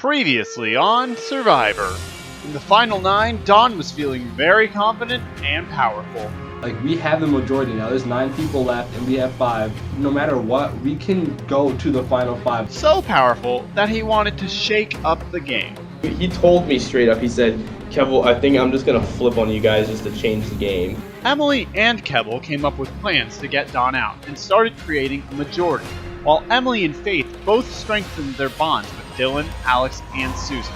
Previously on Survivor. In the final 9, Dawn was feeling very confident and powerful. Like, we have the majority now. There's 9 people left and we have 5. No matter what, we can go to the final 5. So powerful that he wanted to shake up the game. He told me straight up, he said, Kevel, I think I'm just gonna flip on you guys just to change the game. Emily and Kevel came up with plans to get Dawn out and started creating a majority, while Emily and Faith both strengthened their bonds with Dylan, Alex, and Susan.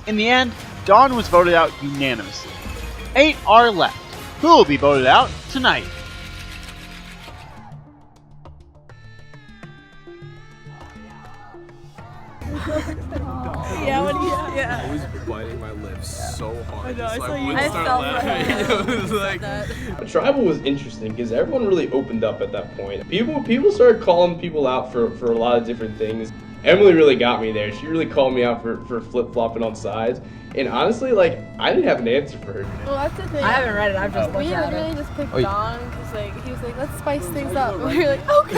In the end, Dawn was voted out unanimously. 8 are left. Who will be voted out tonight? I was biting my lips so hard. I know, so I wouldn't start laughing. It was like... Tribal was interesting because everyone really opened up at that point. People started calling people out for a lot of different things. Emily really got me there. She really called me out for flip-flopping on sides. And honestly, like, I didn't have an answer for her. Well, that's the thing. I haven't read it. I've just looked We at literally it. just picked Dawn because, like, he was like, let's spice things up. And we were like, okay.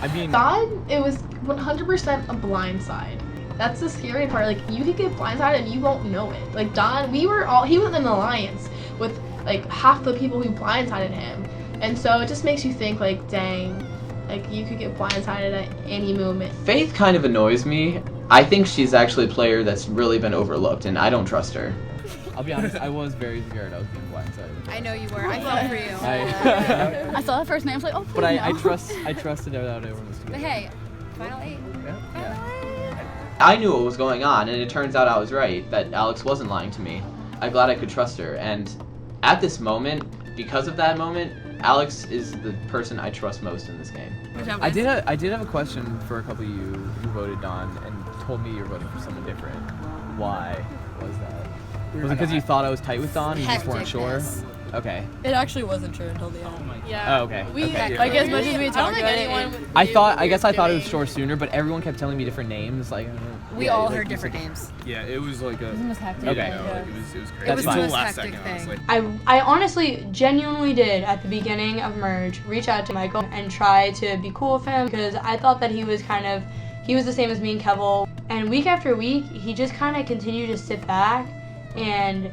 I mean... Dawn, it was 100% a blind side. That's the scary part. Like, you could get blindsided and you won't know it. Like, Dawn, he was in an alliance with, like, half the people who blindsided him. And so it just makes you think, like, dang, like, you could get blindsided at any moment. Faith kind of annoys me. I think she's actually a player that's really been overlooked, and I don't trust her. I'll be honest, I was very scared I was being blindsided. I know you were. I felt for you. I saw the first name. I was like, oh, But I trusted that everyone was together. But hey, final 8. I knew what was going on, and it turns out I was right, that Alex wasn't lying to me. I'm glad I could trust her, and at this moment, because of that moment, Alex is the person I trust most in this game. I did have a question for a couple of you who voted Dawn and told me you were voting for someone different. Why was that? Was it because you thought I was tight with Dawn and you just weren't sure? Okay. It actually wasn't true until the end. Yeah. Oh, okay. Like, as much as we talked about it, I guess I thought it was sure sooner, but everyone kept telling me different names. Like We all heard different names. Yeah, it was like a... It was the most hectic. Okay. It was crazy. It was the fine. most Last hectic second, thing. honestly. I honestly, genuinely did at the beginning of Merge reach out to Michael and try to be cool with him because I thought that he was the same as me and Kevel. And week after week, he just kind of continued to sit back and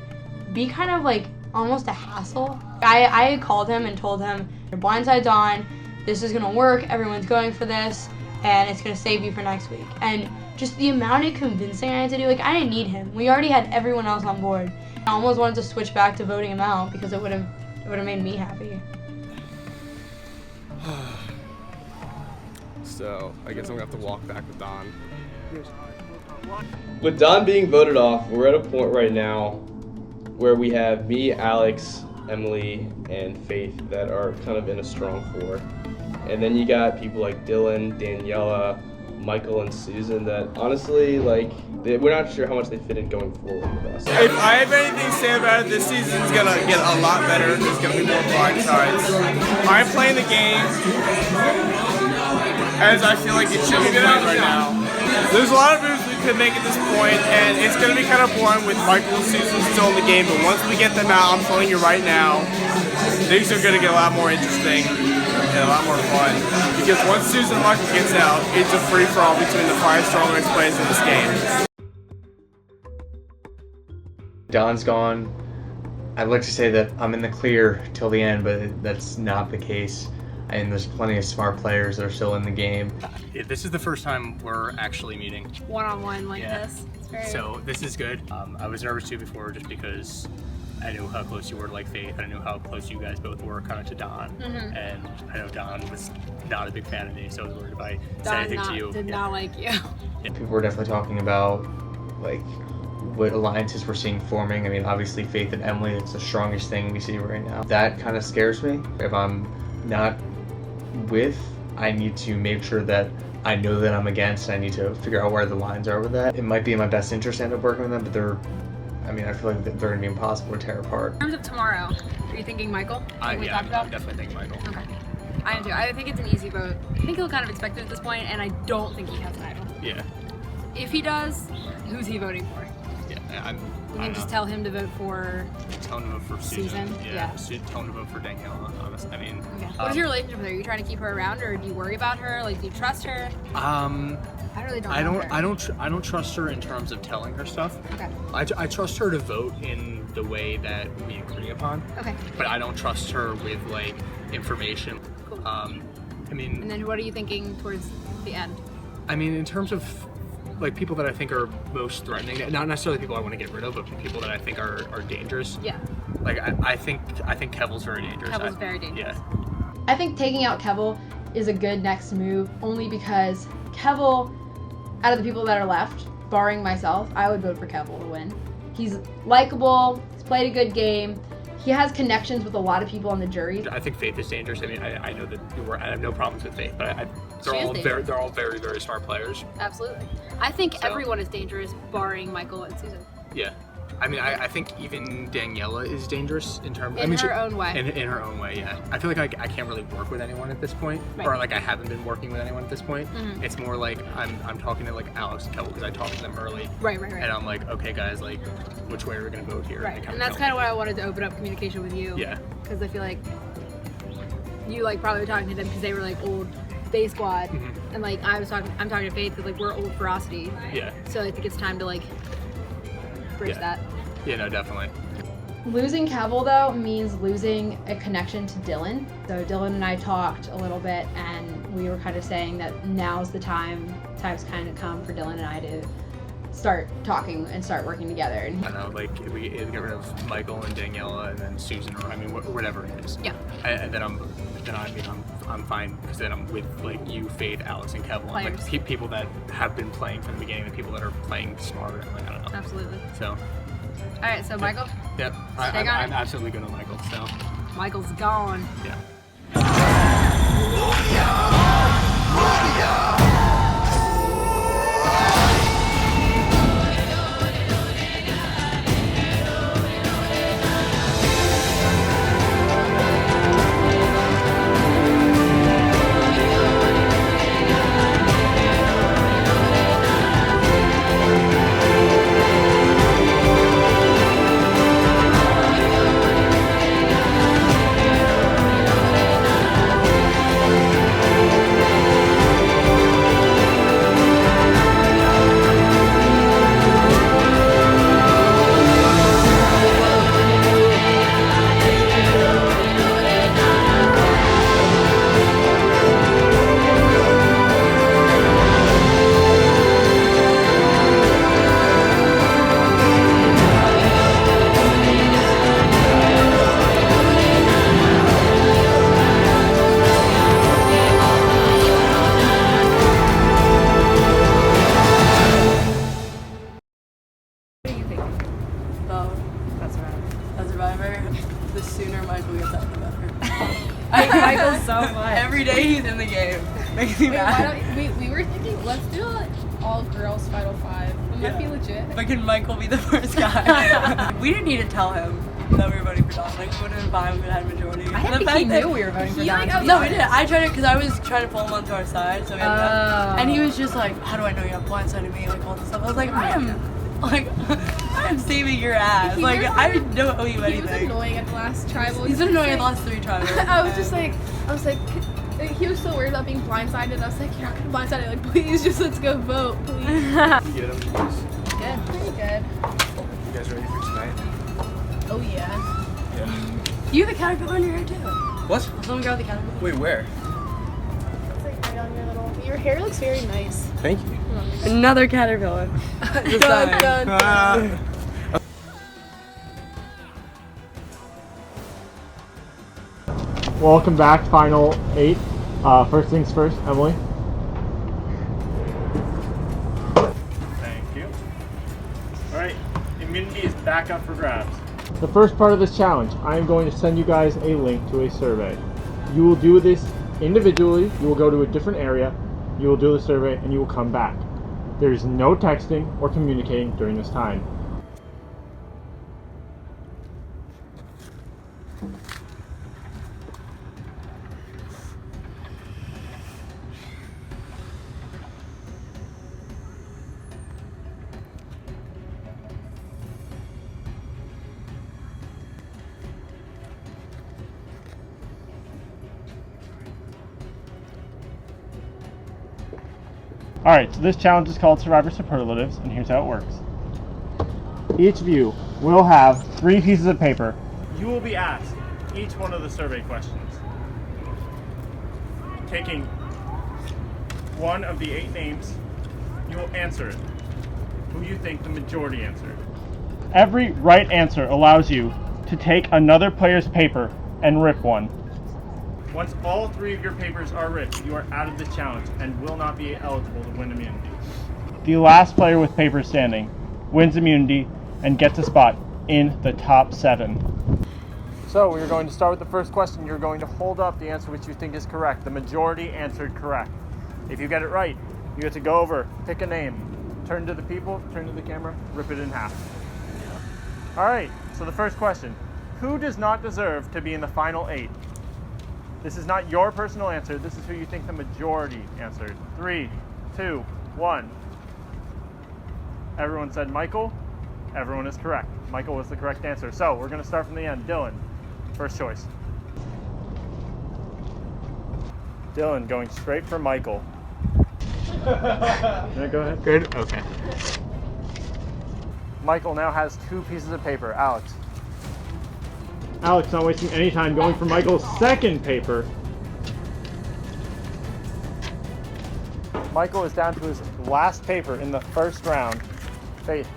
be kind of like almost a hassle. I called him and told him, your blindside's on, this is gonna work, everyone's going for this, and it's gonna save you for next week. And just the amount of convincing I had to do, like, I didn't need him. We already had everyone else on board. I almost wanted to switch back to voting him out because it would have made me happy. So, I guess I'm gonna have to walk back with Dawn. With Dawn being voted off, we're at a point right now where we have me, Alex, Emily, and Faith that are kind of in a strong 4. And then you got people like Dylan, Daniela, Michael, and Susan that honestly, like, we're not sure how much they fit in going forward with us. If I have anything to say about it, this season's gonna get a lot better. There's gonna be more blind sides. I'm playing the game as I feel like it should be played right now. There's a lot of moves we could make at this point, and it's gonna be kind of boring with Michael and Susan still in the game, but once we get them out, I'm telling you right now, things are gonna get a lot more interesting and a lot more fun. Because once Susan and Michael gets out, it's a free-for-all between the 5 strongest players in this game. Dawn's gone. I'd like to say that I'm in the clear till the end, but that's not the case. And there's plenty of smart players that are still in the game. Yeah, this is the first time we're actually meeting. One-on-one like this. It's very... So this is good. I was nervous too before just because I knew how close you were to like Faith. I knew how close you guys both were kind of to Dawn. And I know Dawn was not a big fan of me, so I was worried if I said anything to you. Did not like you. People were definitely talking about like what alliances we're seeing forming. I mean, obviously Faith and Emily, it's the strongest thing we see right now. That kind of scares me. If I'm not with, I need to make sure that I know that I'm against. I need to figure out where the lines are with that. It might be in my best interest to end up working with them, but I feel like they're gonna be impossible to tear apart. In terms of tomorrow, are you thinking Michael? I'm definitely thinking Michael. Okay. I am too. I think it's an easy vote. I think he'll kind of expect it at this point, and I don't think he has an idol. Yeah. If he does, who's he voting for? Yeah, We can just tell him to vote for... Tell him to vote for Susan. Yeah. Tell him to vote for Daniela, honestly. I mean... Okay. What is your relationship with her? Are you trying to keep her around, or do you worry about her? Like, do you trust her? I really don't. I don't trust her in terms of telling her stuff. Okay. I trust her to vote in the way that we agree upon. Okay. But I don't trust her with like information. Cool. I mean. And then what are you thinking towards the end? I mean, in terms of like people that I think are most threatening, not necessarily people I want to get rid of, but people that I think are dangerous. Yeah. Like I think Kevil's very dangerous. Kevil's very dangerous. Yeah. I think taking out Kevil is a good next move, only because Kevil, out of the people that are left, barring myself, I would vote for Kevil to win. He's likable, he's played a good game, he has connections with a lot of people on the jury. I think Faith is dangerous. I mean, I know that I have no problems with Faith, but they're all very, very smart players. Absolutely. I think everyone is dangerous, barring Michael and Susan. Yeah. I mean, I think even Daniela is dangerous in terms. In her own way. In her own way, yeah. I feel like I can't really work with anyone at this point, Right. or like I haven't been working with anyone at this point. Mhm. It's more like I'm talking to like Alex and Kevel because I talked to them early. Right. And I'm like, okay, guys, like, which way are we gonna vote here? Right. And that's kind of what I wanted to open up communication with you. Yeah. Because I feel like you like probably were talking to them because they were like old Bay Squad, Mhm. and like I'm talking to Faith because like we're old Ferocity. Yeah. So I think it's time to like bridge that. Yeah, no, definitely. Losing Kevil, though, means losing a connection to Dylan. So Dylan and I talked a little bit, and we were kind of saying that now's the time's kind of come for Dylan and I to start talking and start working together. And I don't know, like if we get rid of Michael and Daniela and then Susan, or I mean whatever it is. Yeah. And then I'm fine because then I'm with like you, Faith, Alex, and Kevel, and, like people that have been playing from the beginning, the people that are playing smarter. Like I don't know. Absolutely. So. All right. So Michael. Yep. I'm absolutely good on Michael. So. Michael's gone. Yeah. The sooner Michael gets out, the better. I hate Michael so much. Every day he's in the game. Makes me mad. We were thinking, let's do an all-girls Final Five. Wouldn't that be legit? But can Michael be the first guy? We didn't need to tell him that we were voting for Don. Like, we would have been fine if we had a majority. I didn't think he knew we were voting for Don. No, we didn't. I tried to, because I was trying to pull him onto our side. So we had and he was just like, how do I know you have blindsided me? Like, all this stuff. I was like, I'm saving your ass. He like, was- I don't owe you anything. He was annoying at the last tribal. He's been annoying at the last 3 tribals. I was like, he was so worried about being blindsided. I was like, you're not gonna blindside it. Like, please, just let's go vote, please. You get him, guys. Good, pretty good. You guys ready for tonight? Oh yeah. Yeah. You have a caterpillar in your hair too. What? Someone grab the caterpillar. Wait, where? It's like right on your little. Your hair looks very nice. Thank you. Another caterpillar. Dun. Welcome back, Final 8. First things first, Emily. Thank you. Alright, immunity is back up for grabs. The first part of this challenge, I am going to send you guys a link to a survey. You will do this individually, you will go to a different area, you will do the survey, and you will come back. There is no texting or communicating during this time. Alright, so this challenge is called Survivor Superlatives, and here's how it works. Each of you will have 3 pieces of paper. You will be asked each one of the survey questions. Taking one of the 8 names, you will answer it. Who you think the majority answered. Every right answer allows you to take another player's paper and rip one. Once all 3 of your papers are ripped, you are out of the challenge and will not be eligible to win immunity. The last player with paper standing wins immunity and gets a spot in the top 7. So we're going to start with the first question. You're going to hold up the answer which you think is correct. The majority answered correct. If you get it right, you get to go over, pick a name, turn to the people, turn to the camera, rip it in half. All right, so the first question. Who does not deserve to be in the final 8? This is not your personal answer. This is who you think the majority answered. 3, 2, 1. Everyone said Michael. Everyone is correct. Michael was the correct answer. So we're going to start from the end. Dylan, first choice. Dylan going straight for Michael. Yeah, go ahead. Good? Okay. Michael now has 2 pieces of paper. Alex. Alex not wasting any time going for Michael's second paper. Michael is down to his last paper in the first round. Faith.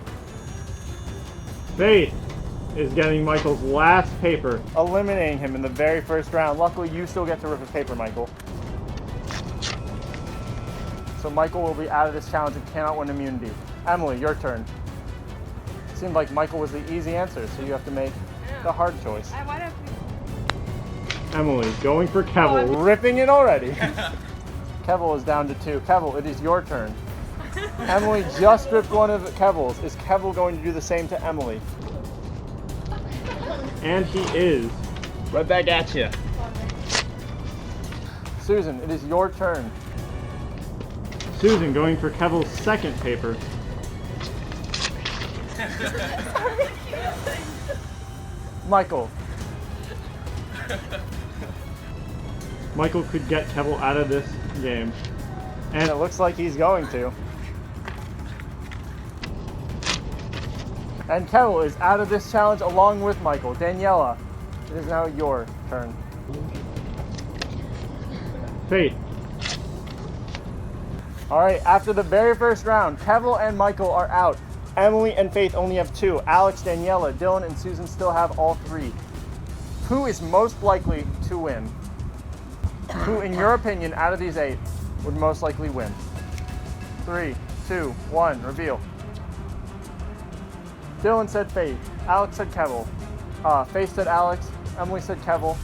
Faith is getting Michael's last paper, eliminating him in the very first round. Luckily, you still get to rip a paper, Michael. So Michael will be out of this challenge and cannot win immunity. Emily, your turn. Seemed like Michael was the easy answer, so you have to make the hard choice. Emily, going for Kevel, ripping it already. Kevel is down to 2. Kevel, it is your turn. Emily just ripped one of Kevel's. Is Kevel going to do the same to Emily? And he is. Right back at you. Susan, it is your turn. Susan going for Kevel's second paper. Michael. Michael could get Kevel out of this game. And it looks like he's going to. And Kevel is out of this challenge along with Michael. Daniela, it is now your turn. Faith. Alright, after the very first round, Kevel and Michael are out. Emily and Faith only have 2. Alex, Daniela, Dylan, and Susan still have all 3. Who is most likely to win? Who, in your opinion, out of these 8, would most likely win? 3, 2, 1, reveal. Dylan said Faith. Alex said Kevel. Faith said Alex. Emily said Kevel.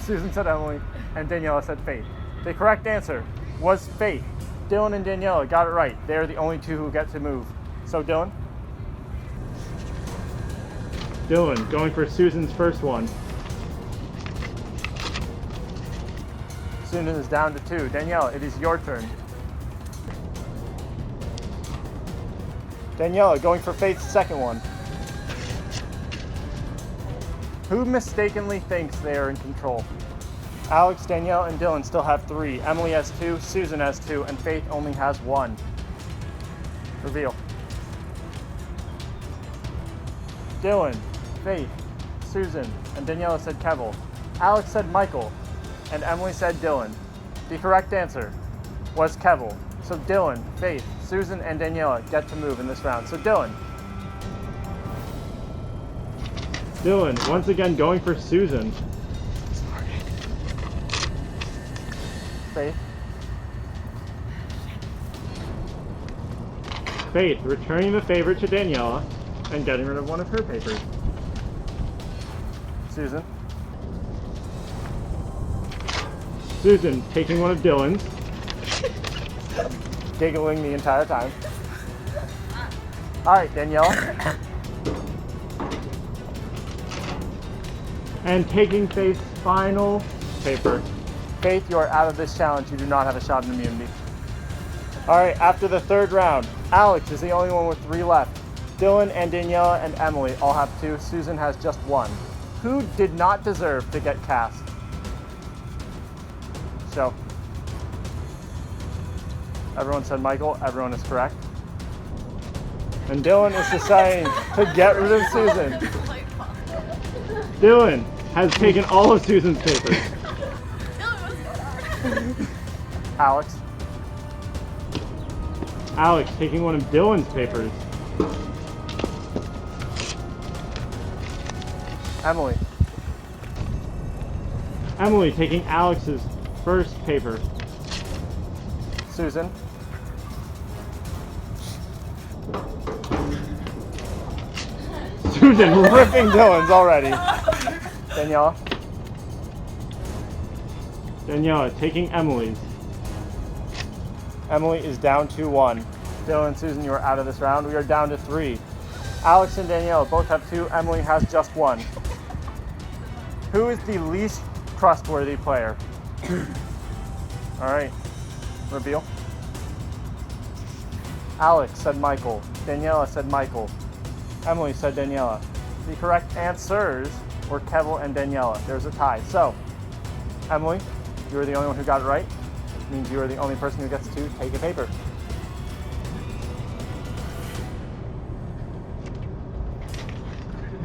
Susan said Emily. And Daniela said Faith. The correct answer was Faith. Dylan and Daniela got it right. They are the only 2 who get to move. So Dylan? Dylan going for Susan's first one. Susan is down to 2. Daniela, it is your turn. Daniela going for Faith's second one. Who mistakenly thinks they are in control? Alex, Danielle, and Dylan still have 3. Emily has 2, Susan has 2, and Faith only has 1. Reveal. Dylan, Faith, Susan, and Daniela said Kevel. Alex said Michael, and Emily said Dylan. The correct answer was Kevel. So Dylan, Faith, Susan, and Daniela get to move in this round. So Dylan. Dylan, once again going for Susan. Faith. Faith, returning the favor to Daniela and getting rid of one of her papers. Susan. Susan, taking one of Dylan's. Giggling the entire time. Alright, Danielle. And taking Faith's final paper. Faith, you are out of this challenge. You do not have a shot at immunity. Alright, after the third round, Alex is the only one with 3 left. Dylan and Daniela and Emily all have 2. Susan has just 1. Who did not deserve to get cast? So. Everyone said Michael. Everyone is correct. And Dylan is deciding to get rid of Susan. Dylan has taken all of Susan's papers. Alex. Alex taking one of Dylan's papers. Emily. Emily taking Alex's first paper. Susan. Susan ripping Dylan's already. Daniela. Daniela taking Emily's. Emily is down 2-1. Dylan and Susan, you are out of this round. We are down to 3. Alex and Daniela both have 2. Emily has just 1. Who is the least trustworthy player? All right, reveal. Alex said Michael. Daniela said Michael. Emily said Daniela. The correct answers were Kevel and Daniela. There's a tie. So, Emily, you are the only one who got it right. Which means you are the only person who gets to take a paper.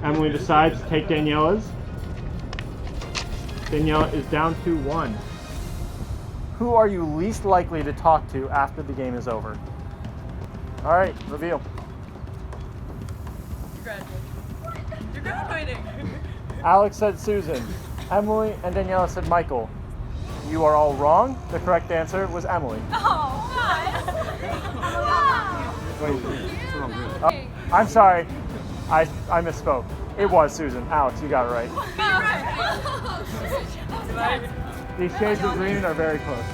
Emily decides to take Daniela's. Daniela is down 2-1. Who are you least likely to talk to after the game is over? All right, reveal. You're graduating. Alex said Susan. Emily and Daniela said Michael. You are all wrong. The correct answer was Emily. Oh, I'm sorry. I misspoke. It was Susan. Alex, you got it right. These shades of green are very close.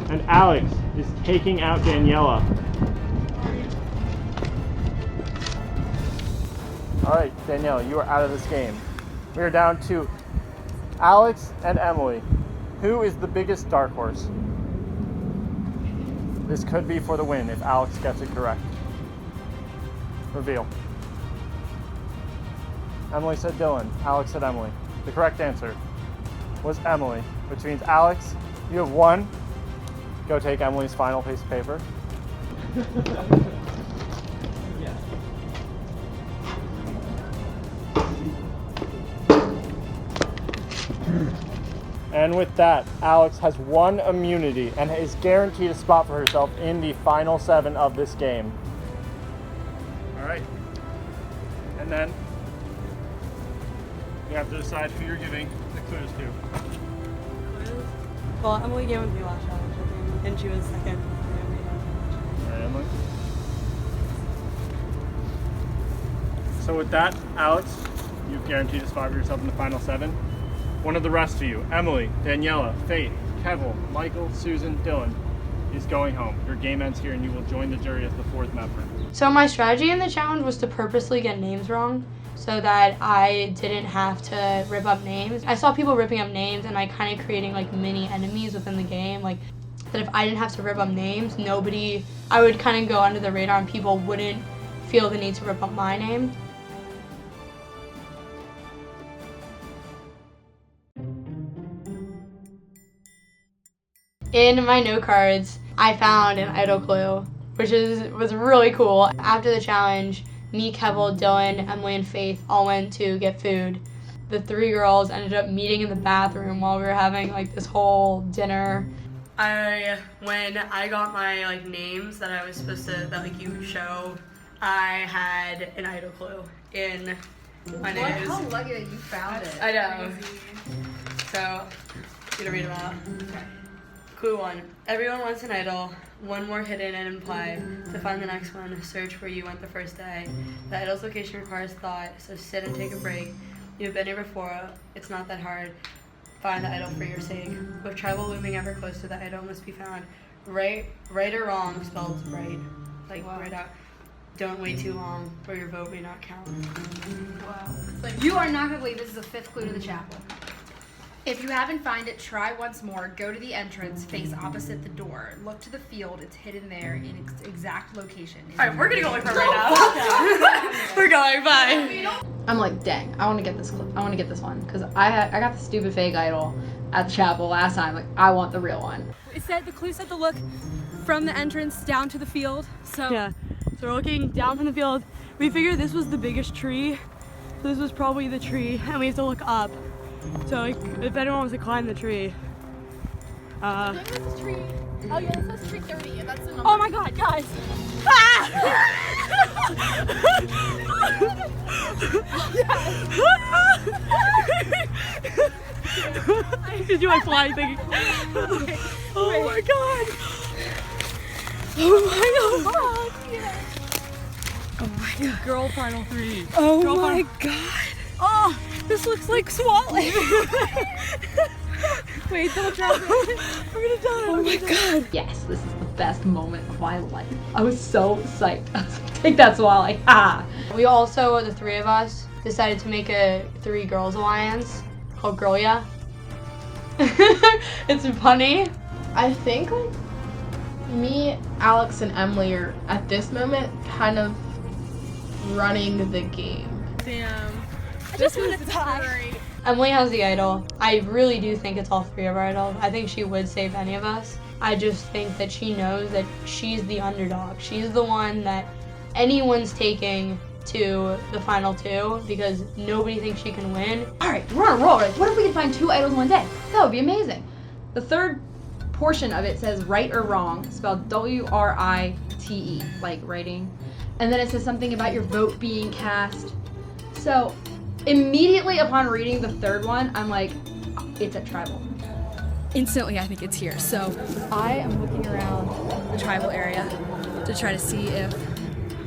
And Alex is taking out Daniela. All right, Daniela, you are out of this game. We are down to Alex and Emily. Who is the biggest dark horse? This could be for the win if Alex gets it correct. Reveal. Emily said Dylan. Alex said Emily. The correct answer was Emily, which means Alex, you have won. Go take Emily's final piece of paper. And with that, Alex has won immunity and is guaranteed a spot for herself in the final 7 of this game. All right. And then you have to decide who you're giving the clues to. Well, Emily gave them to me last challenge, I think, and she was second. All right, Emily. So with that, Alex, you've guaranteed a spot for yourself in the final 7. One of the rest of you, Emily, Daniela, Faith, Kevel, Michael, Susan, Dylan, is going home. Your game ends here and you will join the jury as the 4th member. So my strategy in the challenge was to purposely get names wrong so that I didn't have to rip up names. I saw people ripping up names and I kind of creating like mini enemies within the game. Like that if I didn't have to rip up names, I would kind of go under the radar and people wouldn't feel the need to rip up my name. In my note cards, I found an idol clue, which was really cool. After the challenge, me, Kevel, Dylan, Emily, and Faith all went to get food. The 3 girls ended up meeting in the bathroom while we were having like this whole dinner. When I got my names that I was supposed to, that you show, I had an idol clue in my names. How lucky that you found it. I know. So, I'm gonna read them out. Clue 1. Everyone wants an idol. One more hidden and implied. To find the next one, search where you went the first day. The idol's location requires thought, so sit and take a break. You've been here before. It's not that hard. Find the idol for your sake. With tribal looming ever close to the idol must be found. Right or wrong spelled right. Right out. Don't wait too long, or your vote may not count. Wow. You are not going to believe this is the 5th clue to the chapel. If you haven't found it, try once more. Go to the entrance, face opposite the door. Look to the field. It's hidden there in its exact location. All right, we're gonna go look for it right now. We're going. Bye. I'm like, dang, I want to get this clip. I want to get this one because I got the stupid fake idol at the chapel last time. Like, I want the real one. It said the clue said to look from the entrance down to the field. So Yeah. So we're looking down from the field. We figured this was the biggest tree. So this was probably the tree, and we have to look up. So like, if anyone wants to climb the tree. I think this is tree. Oh yeah, this is tree 30, and that's the number. Oh my god, guys! Did you like flying thing? Oh my god! Oh my god! Oh my god! Girl final 3. Oh Girl my god! Oh, this looks like swallowing. wait, don't drop it. We're gonna die. Oh my god. Yes, this is the best moment of my life. I was so psyched. I was like, take that swallow. Ah. We also, the three of us, decided to make a 3 girls alliance called Girl Ya. It's funny. I think like me, Alex, and Emily are at this moment kind of running the game. Damn. I just want to die. Emily has the idol. I really do think it's all 3 of our idols. I think she would save any of us. I just think that she knows that she's the underdog. She's the one that anyone's taking to the final 2 because nobody thinks she can win. All right, we're on a roll. Right? What if we could find 2 idols in one day? That would be amazing. The third portion of it says right or wrong, spelled W-R-I-T-E, like writing. And then it says something about your vote being cast. So immediately upon reading the third one, I'm like, it's at tribal. Instantly, I think it's here. So I am looking around the tribal area to try to see if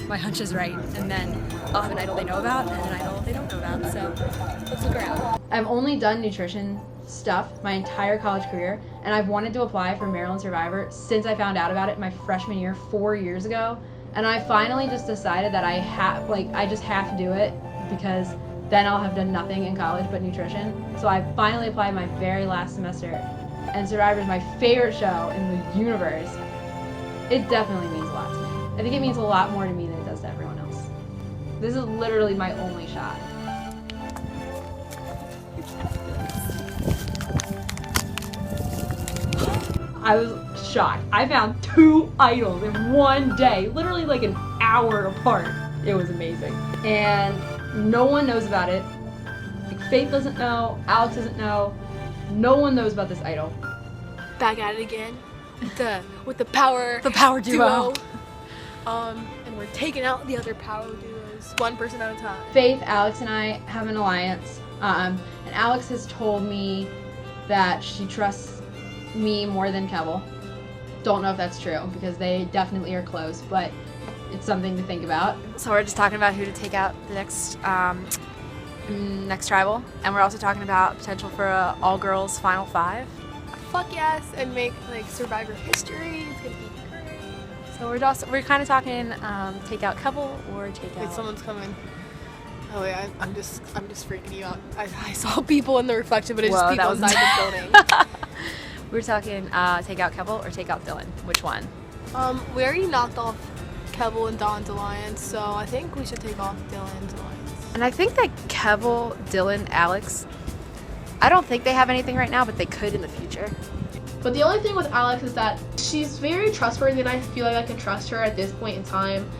my hunch is right, and then I'll have an idol they know about and an idol they don't know about. So let's look around. I've only done nutrition stuff my entire college career, and I've wanted to apply for Maryland Survivor since I found out about it my freshman year 4 years ago. And I finally just decided that I just have to do it because then I'll have done nothing in college but nutrition. So I finally applied my very last semester, and Survivor is my favorite show in the universe. It definitely means a lot to me. I think it means a lot more to me than it does to everyone else. This is literally my only shot. I was shocked. I found 2 idols in one day, literally like an hour apart. It was amazing. And no one knows about it. Like, Faith doesn't know, Alex doesn't know. No one knows about this idol. Back at it again with the power duo. And we're taking out the other power duos, one person at a time. Faith, Alex, and I have an alliance. And Alex has told me that she trusts me more than Kevel. Don't know if that's true because they definitely are close, but it's something to think about. So we're just talking about who to take out the next tribal, and we're also talking about potential for a all-girls final 5. Fuck yes, and make like Survivor history. It's gonna be great. So we're kind of talking take out Kevel or take out. Wait, someone's coming. Oh yeah, I'm just freaking you out. I saw people in the reflection, but it's just people inside the building. We're talking take out Kevel or take out Dylan. Which one? We already knocked off Kevel and Don's alliance, so I think we should take off Dylan's alliance. And I think that Kevel, Dylan, Alex, I don't think they have anything right now, but they could in the future. But the only thing with Alex is that she's very trustworthy, and I feel like I can trust her at this point in time.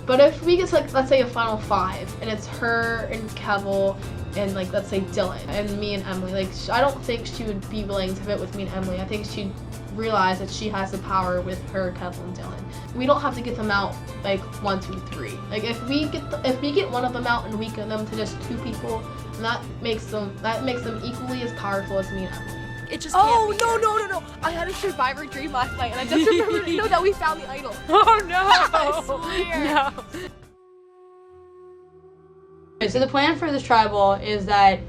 But if we get to, like, let's say a final 5, and it's her and Kevel and, like, let's say Dylan and me and Emily, like, I don't think she would be willing to vote with me and Emily. I think she'd realize that she has the power with her, Kevel, and Dylan. We don't have to get them out like 1, 2, 3. Like if we get one of them out and weaken them to just 2 people, and that makes them equally as powerful as me and Emily. It just can't be. No. I had a Survivor dream last night, and I just remembered that we found the idol. Oh no! I swear. No. Okay, so the plan for this tribal is that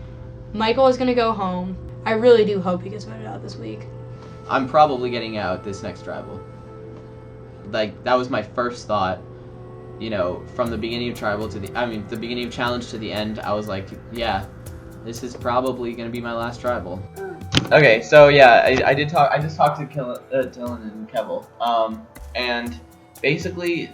Michael is gonna go home. I really do hope he gets voted out this week. I'm probably getting out this next tribal. Like, that was my first thought, you know, from the beginning of tribal to the beginning of challenge to the end. I was like, yeah, this is probably gonna be my last tribal. Okay, so yeah, I did talk. I just talked to Dylan and Kevel, and basically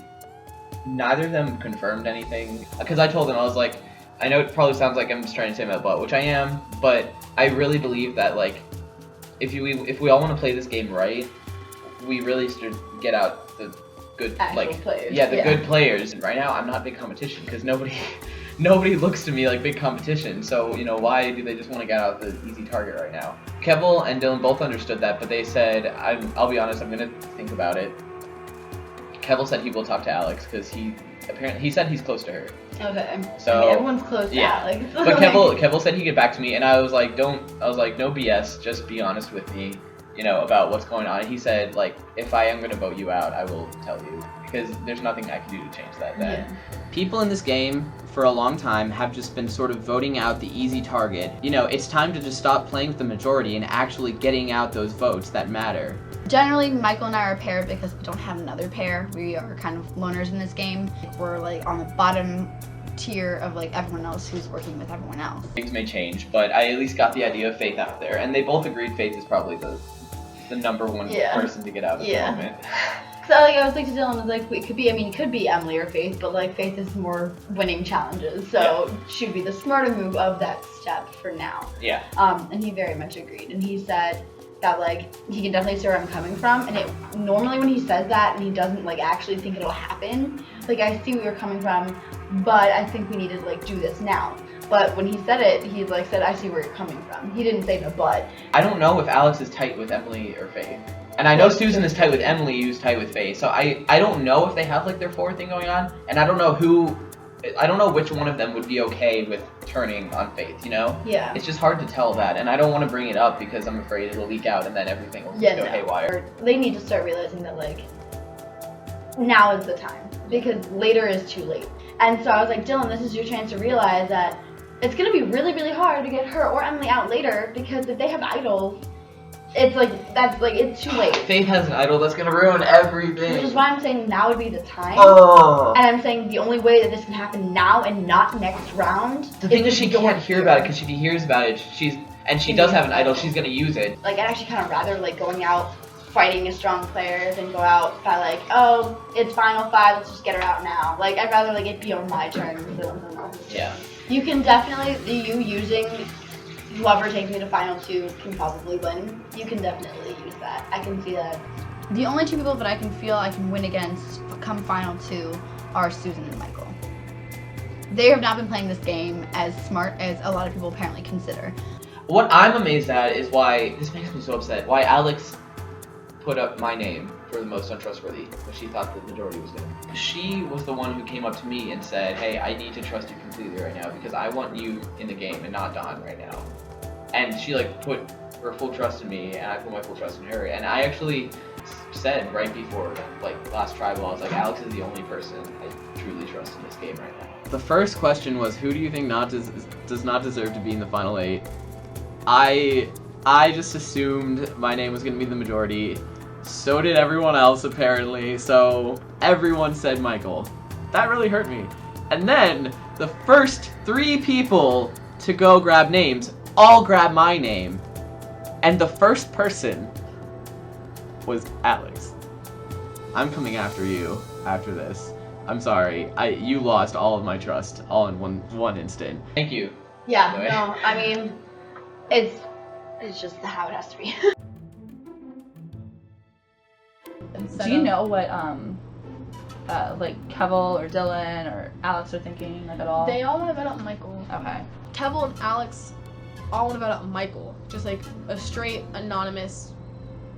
neither of them confirmed anything. Because I told them, I was like, I know it probably sounds like I'm just trying to say my butt, which I am, but I really believe that like if we all want to play this game right, we really should get out the good players. Yeah, the good players. Right now, I'm not big competition because nobody looks to me like big competition. So you know, why do they just want to get out the easy target right now? Kevel and Dylan both understood that, but they said, I'll be honest, I'm gonna think about it. Kevel said he will talk to Alex because he said he's close to her. Okay. So I mean, everyone's close to Alex. But Kevel said he'd get back to me, and I was like, no BS, just be honest with me, you know, about what's going on. And he said, like, if I am gonna vote you out, I will tell you because there's nothing I can do to change that. Yeah. People in this game for a long time have just been sort of voting out the easy target. You know, it's time to just stop playing with the majority and actually getting out those votes that matter. Generally, Michael and I are paired because we don't have another pair. We are kind of loners in this game. We're like on the bottom tier of like everyone else who's working with everyone else. Things may change, but I at least got the idea of Faith out there, and they both agreed Faith is probably the number one person to get out at the moment. So like I was like to Dylan, I was like, it could be Emily or Faith, but like Faith is more winning challenges, so she'd be the smarter move of that step for now. Yeah. And he very much agreed, and he said that like he can definitely see where I'm coming from, and it normally when he says that and he doesn't like actually think it'll happen, like I see where you're coming from, but I think we need to like do this now. But when he said it, he like said, I see where you're coming from. He didn't say the but. I don't know if Alex is tight with Emily or Faith. And I know Susan is tight with Emily, who's tight with Faith. So I don't know if they have like their forward thing going on. And I don't know which one of them would be okay with turning on Faith, you know? Yeah. It's just hard to tell that. And I don't want to bring it up because I'm afraid it'll leak out and then everything will just go haywire. They need to start realizing that like now is the time because later is too late. And so I was like, Dylan, this is your chance to realize that it's going to be really, really hard to get her or Emily out later because if they have idols, it's like, it's too late. Faith has an idol that's going to ruin everything. Which is why I'm saying now would be the time. Oh. And I'm saying the only way that this can happen now and not next round. The thing is she can't hear about it because if she hears about it, she does have an idol, she's going to use it. Like, I'd actually kind of rather, like, going out fighting a strong player than go out by, like, oh, it's final 5, let's just get her out now. Like, I'd rather, like, it be on my turn than someone else. Yeah. You can definitely, you using whoever takes me to final 2 can probably win. You can definitely use that. I can see that. The only 2 people that I can feel I can win against come final 2 are Susan and Michael. They have not been playing this game as smart as a lot of people apparently consider. What I'm amazed at is why, this makes me so upset, why Alex put up my name for the most untrustworthy, when she thought the majority was going to. She was the one who came up to me and said, hey, I need to trust you completely right now because I want you in the game and not Don right now. And she like put her full trust in me and I put my full trust in her. And I actually said right before like last tribal, I was like, Alex is the only person I truly trust in this game right now. The first question was, who do you think does not deserve to be in the final 8? I just assumed my name was going to be the majority. So did everyone else, apparently. So everyone said Michael. That really hurt me. And then the first 3 people to go grab names all grabbed my name. And the first person was Alex. I'm coming after you after this. I'm sorry. You lost all of my trust all in one instant. Thank you. Yeah, no, I mean, it's just how it has to be. Do you know what like Kevel or Dylan or Alex are thinking like at all? They all want to vote out Michael. Okay. Kevel and Alex all want to vote out Michael. Just like a straight anonymous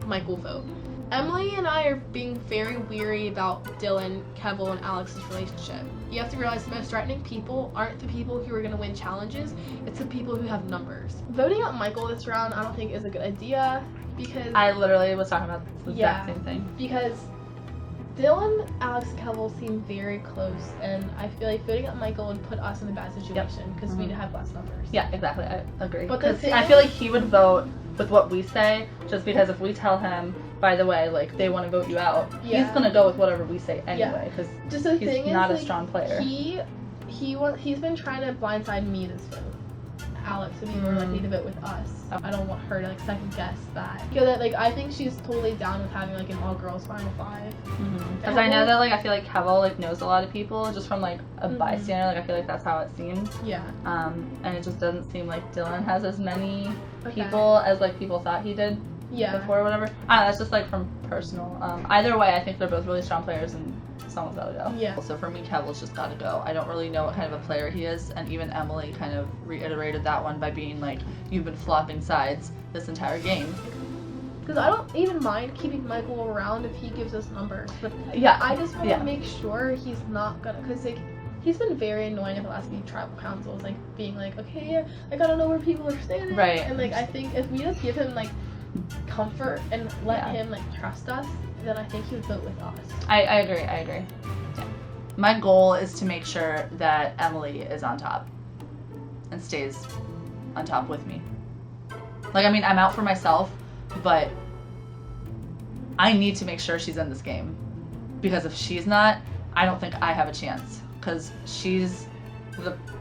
Michael vote. Emily and I are being very weary about Dylan, Kevel, and Alex's relationship. You have to realize the most threatening people aren't the people who are going to win challenges, it's the people who have numbers. Voting out Michael this round I don't think is a good idea because... I literally was talking about the exact same thing. Because Dylan, Alex, and Kevel seem very close, and I feel like voting out Michael would put us in a bad situation because we have less numbers. Yeah, exactly. I agree. But because I feel like he would vote with what we say, just because if we tell him, by the way, like they want to vote you out, he's gonna go with whatever we say anyway, because he's not a strong player. He's been trying to blindside me this vote. Alex would be more likely to vote with us. I don't want her to like second guess that. Because like I think she's totally down with having like an all girls Final Five. Because I know that like I feel like Kevel like knows a lot of people just from like a bystander. Like I feel like that's how it seems. Yeah. And it just doesn't seem like Dylan has as many people as like people thought he did. Yeah. Before or whatever. I don't know, that's just like from personal. Either way, I think they're both really strong players and someone's gotta go. Yeah. So for me, Kevel's just gotta go. I don't really know what kind of a player he is, and even Emily kind of reiterated that one by being like, "You've been flopping sides this entire game." Because I don't even mind keeping Michael around if he gives us numbers, but yeah, I just want to make sure he's not gonna, because like he's been very annoying at the last few tribal councils, like being like, okay, yeah, I gotta know where people are standing, right? And like I think if we just give him like comfort and let him like trust us, then I think he would vote with us. I agree. Yeah. My goal is to make sure that Emily is on top and stays on top with me. Like, I mean, I'm out for myself, but I need to make sure she's in this game. Because if she's not, I don't think I have a chance. Because she's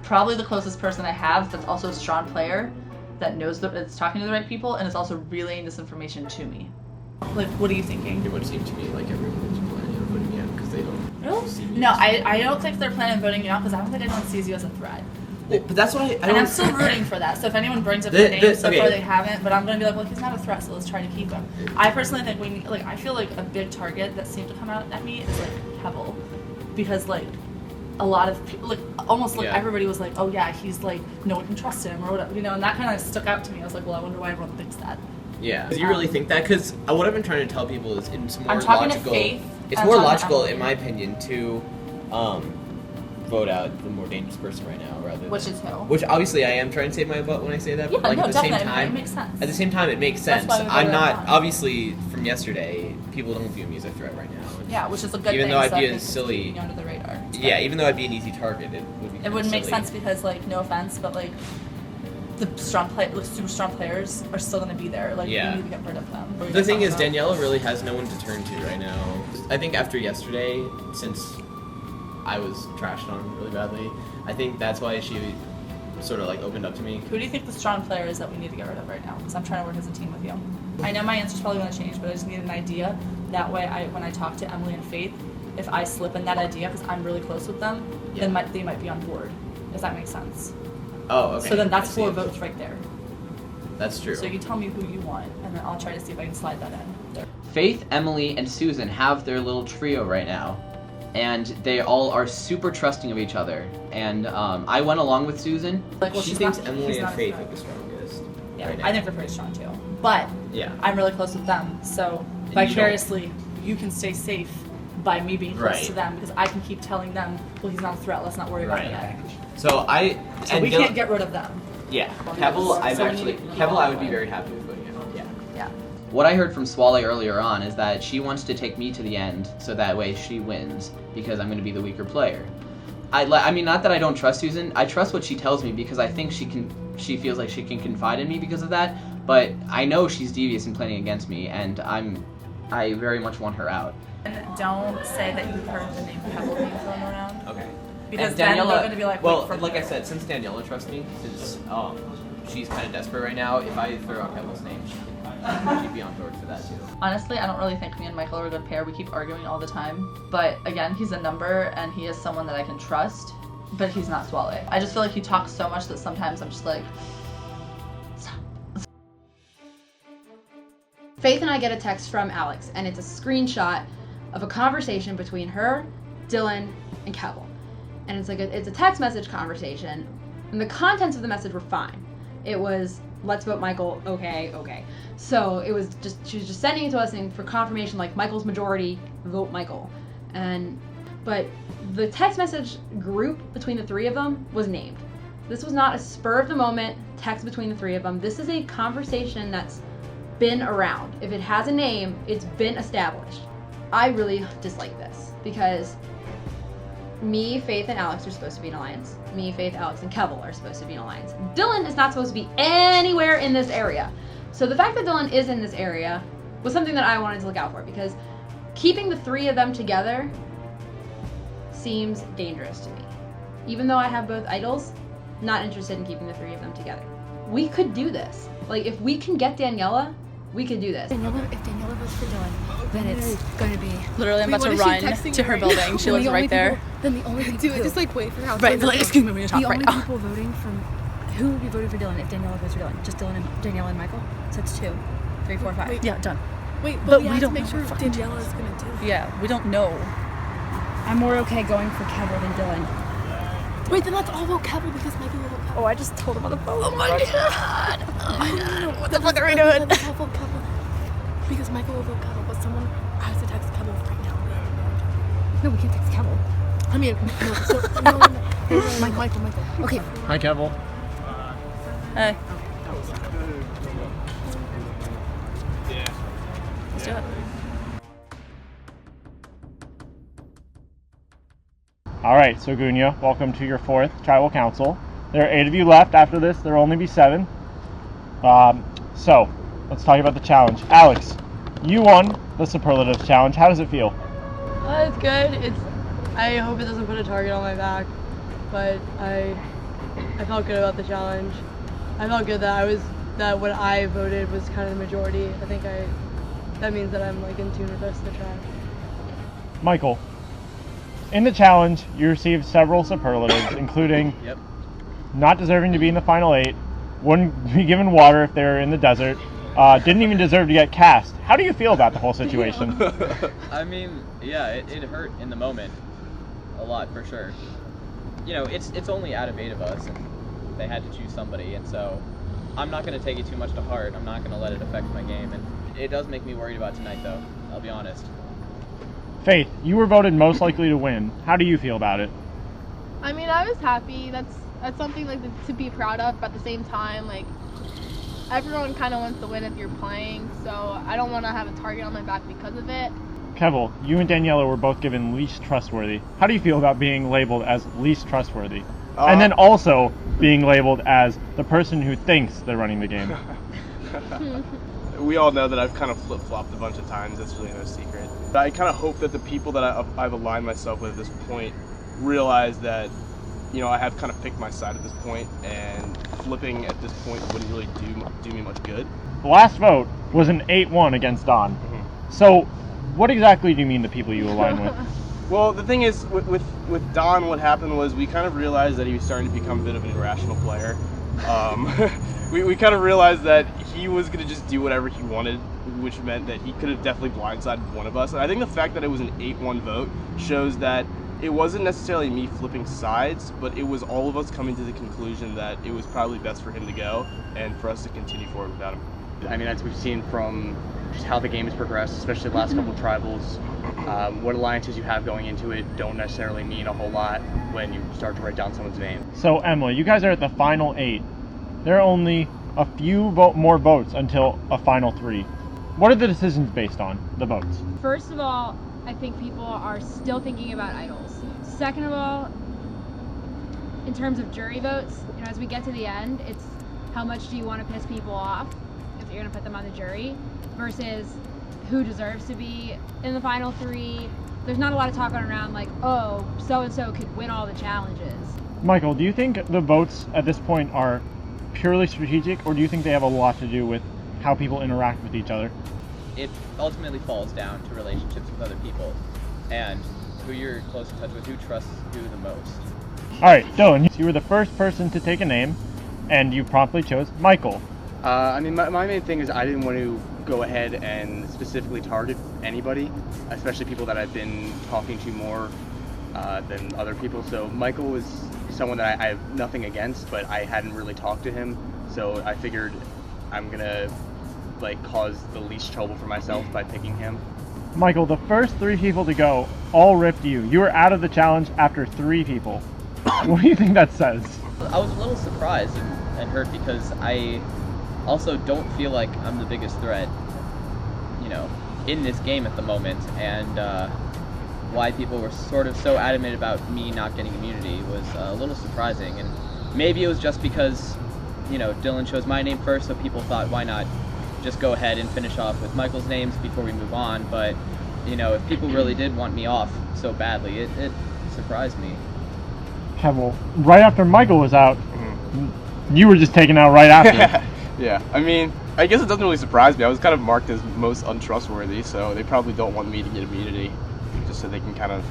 probably the closest person I have that's also a strong player that knows that it's talking to the right people and is also relaying this information to me. Like, what are you thinking? It would seem to me like everyone's planning on putting me out because they don't. Really? See me. No, I don't think they're planning on voting you out because I don't think anyone sees you as a threat. Well, but that's what I And I'm still rooting for that. So if anyone brings up your name, so far they haven't, but I'm gonna be like, well, he's not a threat, so let's try to keep him. I personally think we need, like, I feel like a big target that seemed to come out at me is like Kevel, because like a lot of people, like almost like everybody was like, oh yeah, he's like no one can trust him or whatever, you know, and that kind of stuck out to me. I was like, well, I wonder why everyone thinks that. Yeah. Do you really think that? Because what I've been trying to tell people is it's more I'm talking logical. to Faith. It's more logical, in my opinion, to vote out the more dangerous person right now, rather than Which is who? Which obviously I am trying to save my butt when I say that. Yeah, but like no, at the same definitely. time, It makes sense. At the same time, it makes That's sense. why we I'm voted not on. obviously from yesterday. People don't view me as a threat right now. Yeah, which is a good even thing. though I'd so be I a think it's silly. keeping you under the radar. Yeah, even though I'd be an easy target, it would be. It would make silly. sense because, like, no offense, but like the super strong players are still gonna be there. Like, Yeah. we need to get rid of them. The thing is, Daniela really has no one to turn to right now. I think after yesterday, since I was trashed on really badly, I think that's why she sort of like opened up to me. Who do you think the strong player is that we need to get rid of right now? Because I'm trying to work as a team with you. I know my answer's probably gonna change, but I just need an idea. That way, when I talk to Emily and Faith, if I slip in that idea, because I'm really close with them, then they might be on board. Does that make sense? Oh, okay. So then that's 4 votes right there. That's true. So you tell me who you want, and then I'll try to see if I can slide that in. Faith, Emily, and Susan have their little trio right now. And they all are super trusting of each other. And I went along with Susan. Like, well, she she's thinks not- Emily she's and not a Faith threat. are the strongest. Yeah, right I now. think they're pretty strong too. But Yeah. I'm really close with them, so And you vicariously, you can stay safe by me being close Right. to them because I can keep telling them, well, he's not a threat. Let's not worry about Right. it yet. So So we can't get rid of them. Yeah, Kevel, Kevel, I would be very happy with voting out. Yeah. Yeah. What I heard from Swale earlier on is that she wants to take me to the end, so that way she wins, because I'm going to be the weaker player. I mean, not that I don't trust Susan. I trust what she tells me because I think she feels like she can confide in me because of that. But I know she's devious and planning against me, and I very much want her out. And don't say that you've heard the name Kevel being thrown around. Okay. Because And then they're going to be like, well, wait for like I said, since Daniela trusts me, since she's kind of desperate right now, if I throw out Kevel's name, she'd be on board for that too. Honestly, I don't really think me and Michael are a good pair. We keep arguing all the time. But again, he's a number and he is someone that I can trust, but he's not Swale. I just feel like he talks so much that sometimes I'm just like, Faith and I get a text from Alex, and it's a screenshot of a conversation between her, Dylan, and Kevel. And it's like it's a text message conversation, and the contents of the message were fine. It was, let's vote Michael, okay. So it was just, she was just sending it to us and for confirmation, like, Michael's majority, vote Michael. But the text message group between the 3 of them was named. This was not a spur of the moment text between the 3 of them. This is a conversation that's been around. If it has a name, it's been established. I really dislike this because me, Faith, and Alex are supposed to be in alliance. Me, Faith, Alex, and Kevel are supposed to be in alliance. Dylan is not supposed to be anywhere in this area. So the fact that Dylan is in this area was something that I wanted to look out for because keeping the 3 of them together seems dangerous to me. Even though I have both idols, not interested in keeping the 3 of them together. we could do this. Like, if we can get Daniela, we could do this. If Daniela votes for Dylan, then it's gonna be. Literally, I'm about to run to her building. She lives right there. Then the only people. Do it, just like wait for her house. Right, like, excuse me, we're gonna talk the right only now. people voting from. Who would be voting for Dylan if Daniela votes for Dylan? Just Dylan and Daniela and Michael? So it's 2, 3, 4, 5. Yeah, done. Wait, but we we have don't to make know sure what fucking Daniela is gonna do. Yeah, we don't know. I'm more okay going for Kevo than Dylan. Wait, then let's all vote Kevo because Michael will vote Kevo. Oh, I just told him on the phone. Oh my god! Oh my god! What the fuck are we No, doing? let's all vote Kevo. Because Michael will vote Kevo, but someone has to text Kevo right now. No, we can't text Kevo. I mean, no, so, no. Michael. Okay. Hi, Kevo. Hey. Let's do it. All right, so Gunya, welcome to your 4th tribal council. There are 8 of you left after this. There will only be 7. So let's talk about the challenge. Alex, you won the superlatives challenge. How does it feel? It's good. I hope it doesn't put a target on my back, but I felt good about the challenge. I felt good that what I voted was kind of the majority. I think that means that I'm like in tune with the rest of the tribe. Michael, in the challenge, you received several superlatives, including not deserving to be in the final 8, wouldn't be given water if they were in the desert, didn't even deserve to get cast. How do you feel about the whole situation? I mean, yeah, it hurt in the moment a lot for sure. You know, it's only out of 8 of us, and they had to choose somebody, and so I'm not going to take it too much to heart. I'm not going to let it affect my game, and it does make me worried about tonight, though. I'll be honest. Faith, you were voted most likely to win. How do you feel about it? I mean, I was happy. That's something like to be proud of, but at the same time, like, everyone kind of wants to win if you're playing, so I don't want to have a target on my back because of it. Kevel, you and Daniela were both given least trustworthy. How do you feel about being labeled as least trustworthy? And then also being labeled as the person who thinks they're running the game. We all know that I've kind of flip-flopped a bunch of times. That's really no secret. But I kind of hope that the people that I've aligned myself with at this point realize that, you know, I have kind of picked my side at this point, and flipping at this point wouldn't really do me much good. The last vote was an 8-1 against Don. So what exactly do you mean the people you align with? Well, the thing is, with Don, what happened was we kind of realized that he was starting to become a bit of an irrational player. We kind of realized that he was going to just do whatever he wanted, which meant that he could have definitely blindsided one of us. And I think the fact that it was an 8-1 vote shows that it wasn't necessarily me flipping sides, but it was all of us coming to the conclusion that it was probably best for him to go and for us to continue forward without him. I mean, as we've seen from just how the game has progressed, especially the last couple of tribals, what alliances you have going into it don't necessarily mean a whole lot when you start to write down someone's name. So Emily, you guys are at the final 8. There are only a few more votes until a final 3. What are the decisions based on, the votes? First of all, I think people are still thinking about idols. Second of all, in terms of jury votes, you know, as we get to the end, it's how much do you want to piss people off if you're going to put them on the jury versus who deserves to be in the final 3. There's not a lot of talk going around like, oh, so-and-so could win all the challenges. Michael, do you think the votes at this point are purely strategic, or do you think they have a lot to do with how people interact with each other? It ultimately falls down to relationships with other people and who you're close in touch with, who trusts who the most. All right, Dylan, you were the first person to take a name, and you promptly chose Michael. I mean, my main thing is I didn't want to go ahead and specifically target anybody, especially people that I've been talking to more than other people. So Michael was someone that I have nothing against, but I hadn't really talked to him. So I figured I'm gonna cause the least trouble for myself by picking him. Michael, the first 3 people to go all ripped you. You were out of the challenge after 3 people. What do you think that says? I was a little surprised and hurt because I also don't feel like I'm the biggest threat, you know, in this game at the moment, and why people were sort of so adamant about me not getting immunity was a little surprising. And maybe it was just because, you know, Dylan chose my name first, so people thought, why not just go ahead and finish off with Michael's names before we move on. But, you know, if people really did want me off so badly, it surprised me. Okay, well, right after Michael was out, You were just taken out right after. Yeah, I mean, I guess it doesn't really surprise me. I was kind of marked as most untrustworthy, so they probably don't want me to get immunity, just so they can kind of,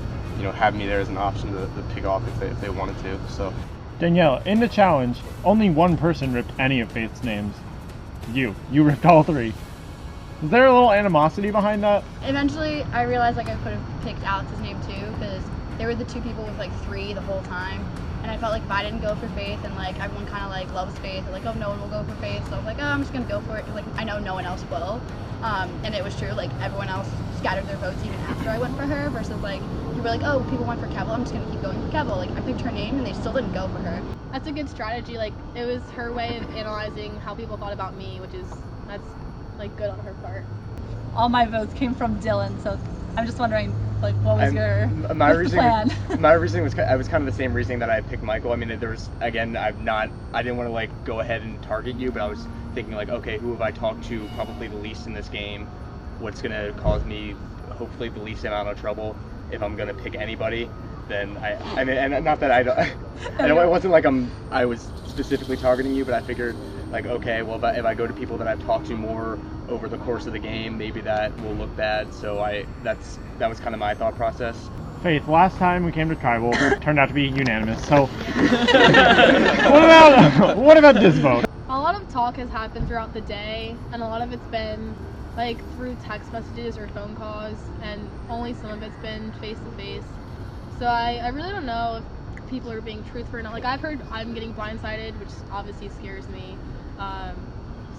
have me there as an option to pick off if they wanted to. So. Danielle, in the challenge, only one person ripped any of Faith's names. You ripped all 3. Is there a little animosity behind that? Eventually, I realized I could have picked Alex's name too, because they were the 2 people with 3 the whole time. And I felt like if I didn't go for Faith, and everyone kind of loves Faith, they're no one will go for Faith, so I was like, oh, I'm just gonna go for it, because I know no one else will. And it was true, everyone else scattered their votes even after I went for her, versus you were oh, people went for Kevel, I'm just gonna keep going for Kevel. I picked her name and they still didn't go for her. That's a good strategy. It was her way of analyzing how people thought about me, that's good on her part. All my votes came from Dylan, so I'm just wondering, what was your plan? My reasoning was kind of the same reasoning that I picked Michael. I mean, there's again, I didn't want to go ahead and target you, but I was thinking okay, who have I talked to probably the least in this game? What's gonna cause me hopefully the least amount of trouble? If I'm gonna pick anybody, then I mean, and not that I don't, it wasn't I was specifically targeting you, but I figured okay, well, if I go to people that I've talked to more over the course of the game, maybe that will look bad. So that was kind of my thought process. Faith, last time we came to Tribal, turned out to be unanimous. So, what about this vote? A lot of talk has happened throughout the day, and a lot of it's been through text messages or phone calls, and only some of it's been face to face. So I really don't know if people are being truthful or not. I've heard I'm getting blindsided, which obviously scares me.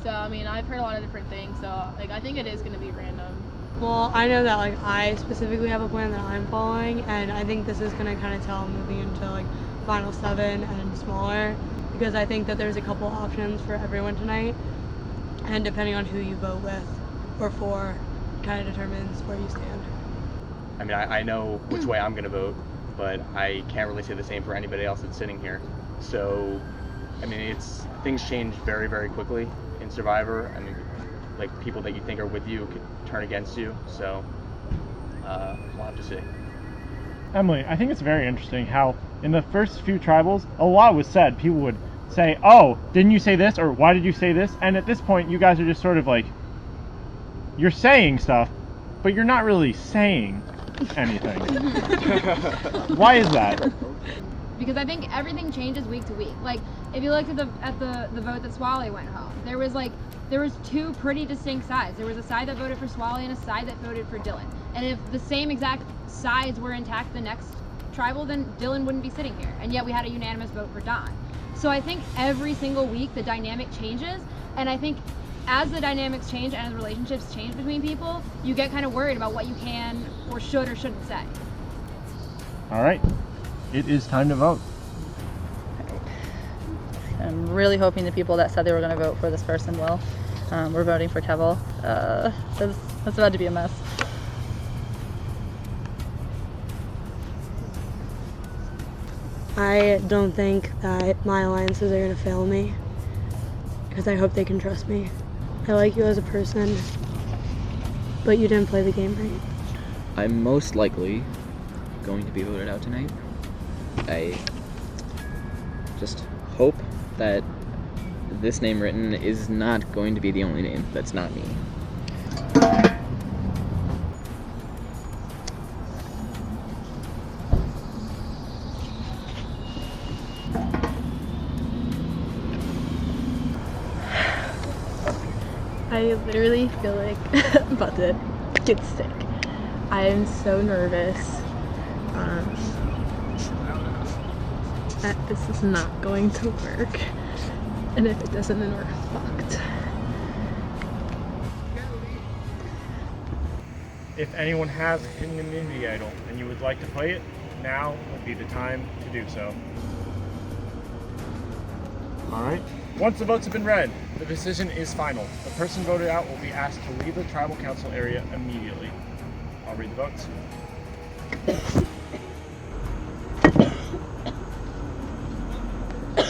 So I mean, I've heard a lot of different things. So I think it is going to be random. Well, I know that I specifically have a plan that I'm following, and I think this is going to kind of tell moving into Final 7 and smaller, because I think that there's a couple options for everyone tonight, and depending on who you vote with or for, kind of determines where you stand. I mean, I know which way I'm going to vote, but I can't really say the same for anybody else that's sitting here. So, I mean, things change very, very quickly in Survivor. I mean, people that you think are with you could turn against you. So, we'll have to see. Emily, I think it's very interesting how in the first few tribals, a lot was said. People would say, oh, didn't you say this? Or why did you say this? And at this point, you guys are just sort of you're saying stuff, but you're not really saying anything. Why is that? Because I think everything changes week to week. If you looked at the vote that Swally went home, there was 2 pretty distinct sides. There was a side that voted for Swally and a side that voted for Dylan. And if the same exact sides were intact the next tribal, then Dylan wouldn't be sitting here. And yet we had a unanimous vote for Don. So I think every single week the dynamic changes, and I think as the dynamics change and as relationships change between people, you get kind of worried about what you can or shouldn't say. All right, it is time to vote. I'm really hoping the people that said they were going to vote for this person will. We're voting for Kevel. That's about to be a mess. I don't think that my alliances are going to fail me, because I hope they can trust me. I like you as a person, but you didn't play the game right. I'm most likely going to be voted out tonight. I just hope that this name written is not going to be the only name that's not me. I literally feel like I'm about to get sick. I am so nervous that this is not going to work. And if it doesn't, then we're fucked. If anyone has a hidden immunity idol and you would like to play it, now would be the time to do so. Alright, once the votes have been read, the decision is final. The person voted out will be asked to leave the tribal council area immediately. I'll read the votes.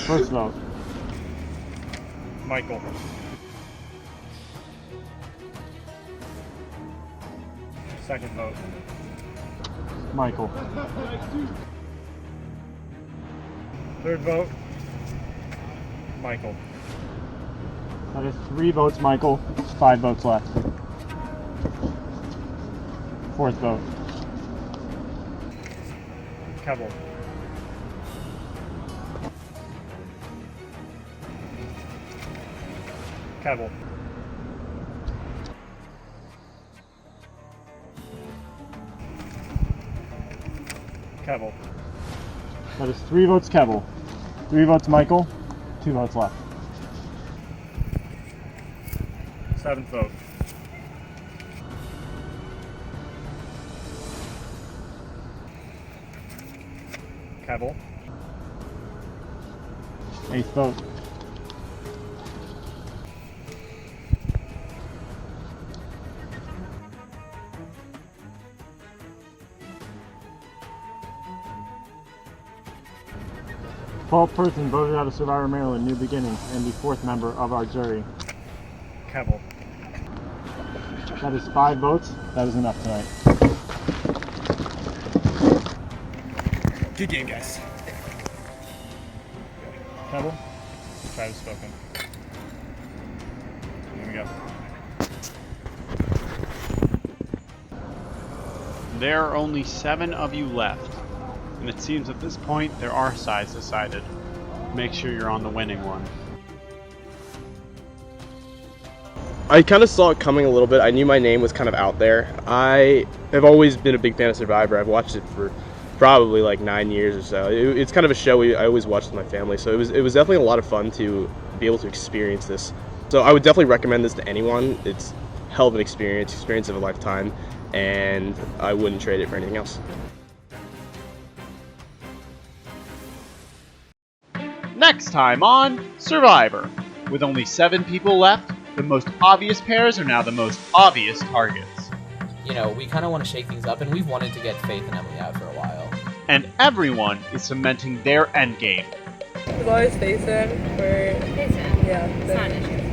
First vote, Michael. Second vote, Michael. Third vote, Michael. That is 3 votes, Michael. 5 votes left. 4th vote. Kevel. Kevel. Kevel. That is 3 votes, Kevel. 3 votes, Michael. 2 votes left. 7th vote. Kevel. 8th vote. Twelfth person voted out of Survivor Maryland, New Beginnings, and the 4th member of our jury. Kevel. That is 5 votes. That is enough tonight. Good game, guys. Kevel. Travis spoken. Here we go. There are only 7 of you left, and it seems at this point there are sides decided. Make sure you're on the winning one. I kind of saw it coming a little bit. I knew my name was kind of out there. I have always been a big fan of Survivor. I've watched it for probably like 9 years or so. It's kind of a show I always watched with my family, so it was definitely a lot of fun to be able to experience this. So I would definitely recommend this to anyone. It's a hell of an experience of a lifetime, and I wouldn't trade it for anything else. Next time on Survivor. With only 7 people left, the most obvious pairs are now the most obvious targets. You know, we kind of want to shake things up, and we've wanted to get Faith and Emily out for a while. And everyone is cementing their endgame. As long as Faith in, we're... Faith in. Yeah. It's not an issue.